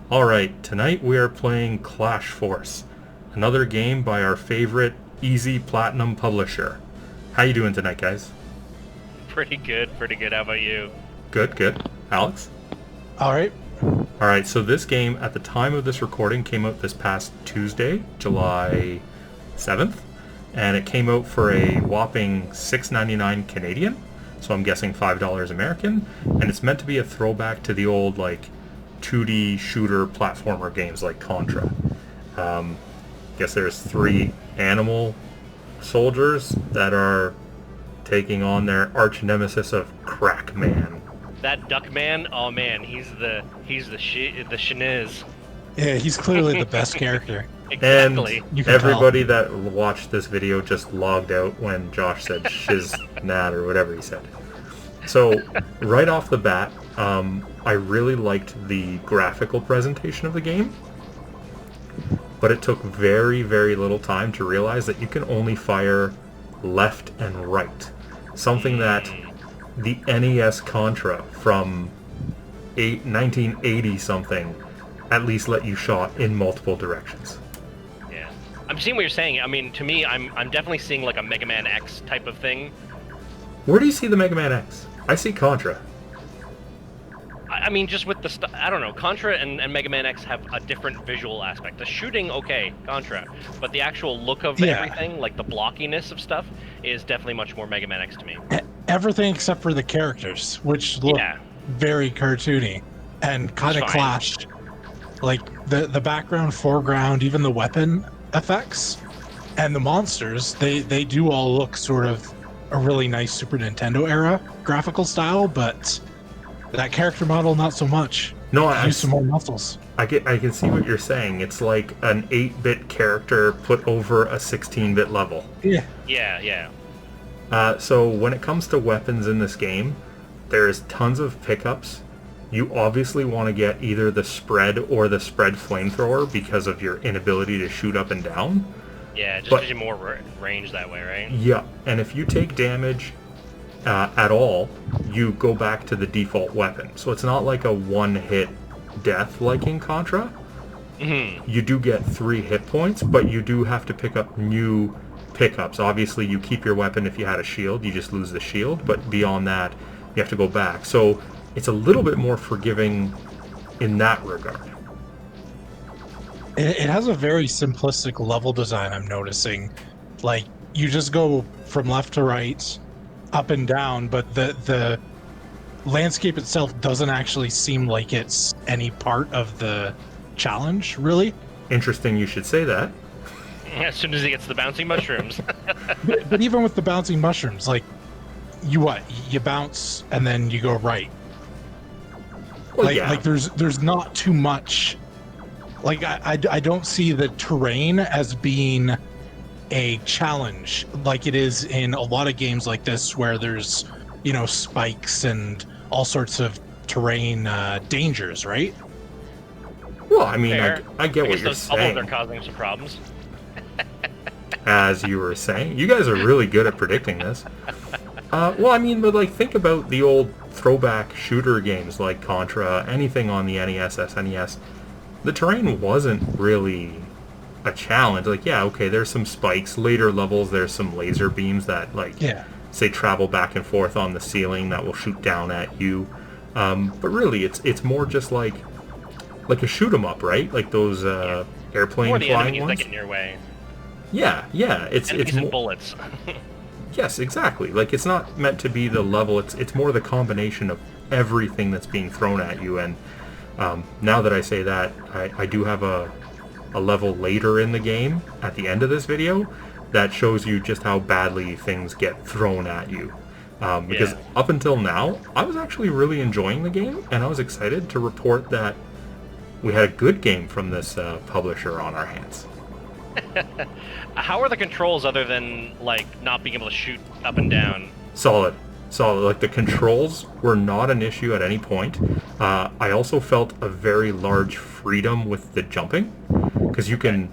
Alright, tonight we are playing Clash Force, another game by our favorite easy platinum publisher. How you doing tonight, guys? Pretty good, pretty good. How about you? Good, good. Alex? All right. Alright, so this game, at the time of this recording, came out this past Tuesday, July 7th, and it came out for a whopping $6.99 Canadian, so I'm guessing $5 American, and it's meant to be a throwback to the old, 2D shooter platformer games like Contra. Guess there's three animal soldiers that are taking on their arch nemesis of Crackman. That duck man, oh man, the shiniz. Yeah, he's clearly the best character. Exactly. And everybody that watched this video just logged out when Josh said shiznat or whatever he said. So, right off the bat, I really liked the graphical presentation of the game, but it took very, very little time to realize that you can only fire left and right. Something that the NES Contra from 1980 something at least let you shot in multiple directions. Yeah. I'm seeing what you're saying. I mean, to me, I'm definitely seeing like a Mega Man X type of thing. Where do you see the Mega Man X? I see Contra. I mean, just with the I don't know, Contra and Mega Man X have a different visual aspect. The shooting, okay, Contra, but the actual look of everything, like the blockiness of stuff, is definitely much more Mega Man X to me. Everything except for the characters, which look very cartoony and kind of clashed. Like the background, foreground, even the weapon effects, and the monsters, they do all look sort of a really nice Super Nintendo era graphical style, but that character model, not so much. No, I use some more muscles. I can see what you're saying. It's like an 8-bit character put over a 16-bit level. Yeah. Yeah. So when it comes to weapons in this game, there's tons of pickups. You obviously want to get either the spread or the spread flamethrower because of your inability to shoot up and down. Yeah, just gives you more range that way, right? Yeah, and if you take damage at all, you go back to the default weapon. So it's not like a one-hit death like in Contra. Mm-hmm. You do get 3 hit points, but you do have to pick up new pickups. Obviously, you keep your weapon if you had a shield. You just lose the shield, but beyond that, you have to go back. So it's a little bit more forgiving in that regard. It has a very simplistic level design, I'm noticing. Like, you just go from left to right, up and down, but the landscape itself doesn't actually seem like it's any part of the challenge, really. Interesting you should say that. As soon as he gets the bouncing mushrooms. but even with the bouncing mushrooms, like, you bounce and then you go right. Well, like there's not too much. Like, I don't see the terrain as being a challenge like it is in a lot of games like this where there's, spikes and all sorts of terrain dangers, right? Well, I mean, I get what you're those bubbles saying. are causing some problems. As you were saying. You guys are really good at predicting this. Well, I mean, but think about the old throwback shooter games like Contra, anything on the NES, SNES. The terrain wasn't really a challenge. Okay, there's some spikes. Later levels, there's some laser beams that, say, travel back and forth on the ceiling that will shoot down at you. But really, it's more just like a shoot 'em up, right? Like those airplane or the flying enemies ones. that get in your way. Yeah. It's and bullets. Yes, exactly. It's not meant to be the level. It's more the combination of everything that's being thrown at you. And now that I say that, I do have a level later in the game at the end of this video that shows you just how badly things get thrown at you. Because up until now, I was actually really enjoying the game, and I was excited to report that we had a good game from this publisher on our hands. How are the controls other than not being able to shoot up and down? Solid. The controls were not an issue at any point. I also felt a very large freedom with the jumping, because you can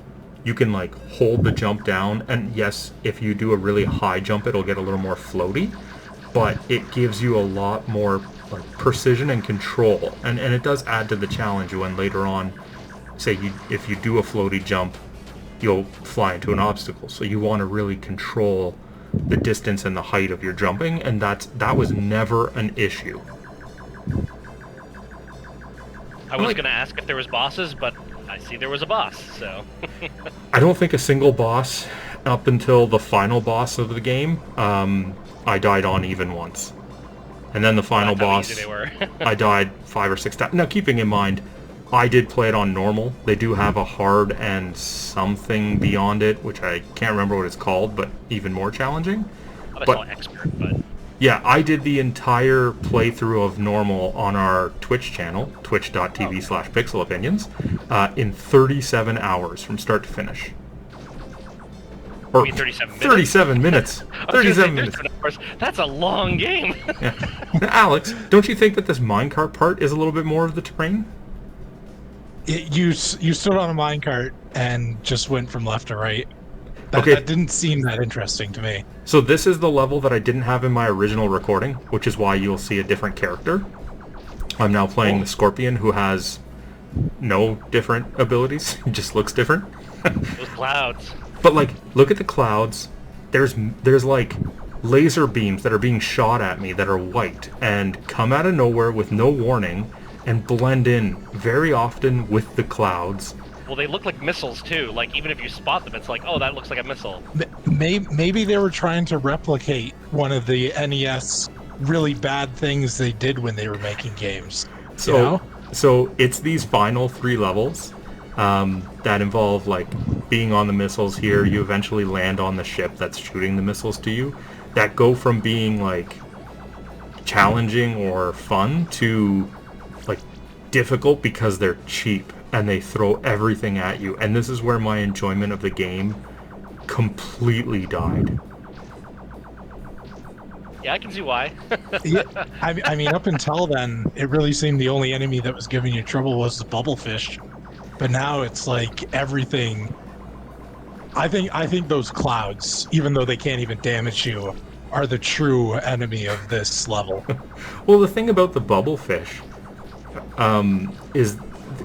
hold the jump down, and yes, if you do a really high jump, it'll get a little more floaty, but it gives you a lot more like precision and control, and it does add to the challenge when later on, say if you do a floaty jump, you'll fly into an obstacle. So you want to really control the distance and the height of your jumping, and that was never an issue. I was going to ask if there was bosses, but I see there was a boss, so... I don't think a single boss up until the final boss of the game, I died on even once. And then the final boss, easy they were. I died 5 or 6 times. Now, keeping in mind, I did play it on normal. They do have a hard and something beyond it, which I can't remember what it's called, but even more challenging. I call it expert, but... Yeah, I did the entire playthrough of normal on our Twitch channel, twitch.tv/pixelopinions, in 37 hours from start to finish. Or 37 minutes? 37 minutes. 37 minutes. Hours. That's a long game. Yeah. Now, Alex, don't you think that this minecart part is a little bit more of the terrain? You stood on a minecart and just went from left to right. That didn't seem that interesting to me. So this is the level that I didn't have in my original recording, which is why you'll see a different character. I'm now playing the Scorpion, who has no different abilities. He just looks different. Those clouds. But, like, look at the clouds. There's like, laser beams that are being shot at me that are white and come out of nowhere with no warning and blend in very often with the clouds. Well, they look like missiles, too. Like, even if you spot them, it's like, oh, that looks like a missile. Maybe they were trying to replicate one of the NES really bad things they did when they were making games. So it's these final 3 levels that involve, like, being on the missiles here. You eventually land on the ship that's shooting the missiles to you. That go from being, like, challenging or fun to, like, difficult because they're cheap and they throw everything at you. And this is where my enjoyment of the game completely died. Yeah, I can see why. Yeah, I mean, up until then, it really seemed the only enemy that was giving you trouble was the bubblefish. But now it's like everything. I think those clouds, even though they can't even damage you, are the true enemy of this level. Well, the thing about the bubblefish is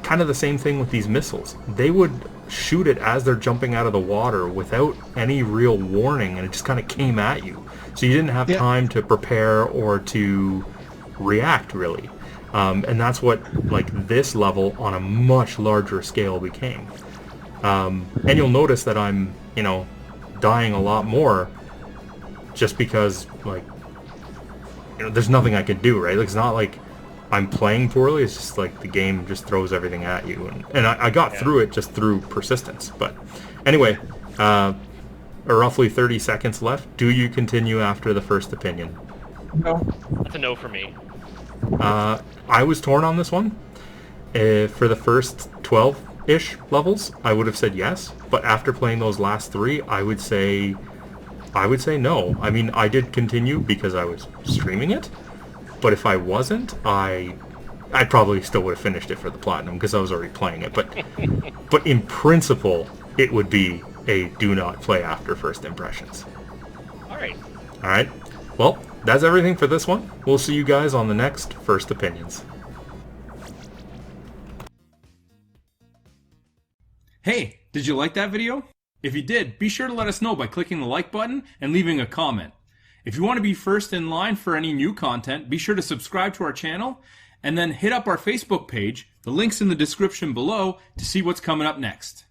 kind of the same thing with these missiles. They would shoot it as they're jumping out of the water without any real warning, and it just kind of came at you. So you didn't have time to prepare or to react, really. And that's what, like, this level on a much larger scale became. And you'll notice that I'm, dying a lot more just because, like, there's nothing I can do, right? Like, it's not like I'm playing poorly, it's just like the game just throws everything at you. And I got through it just through persistence. But anyway, roughly 30 seconds left. Do you continue after the first opinion? No. That's a no for me. I was torn on this one. For the first 12-ish levels, I would have said yes. But after playing those last 3, I would say no. I mean, I did continue because I was streaming it. But if I wasn't, I probably still would have finished it for the platinum because I was already playing it. But in principle, it would be a do not play after first impressions. All right. Well, that's everything for this one. We'll see you guys on the next First Opinions. Hey, did you like that video? If you did, be sure to let us know by clicking the like button and leaving a comment. If you want to be first in line for any new content, be sure to subscribe to our channel and then hit up our Facebook page. The link's in the description below to see what's coming up next.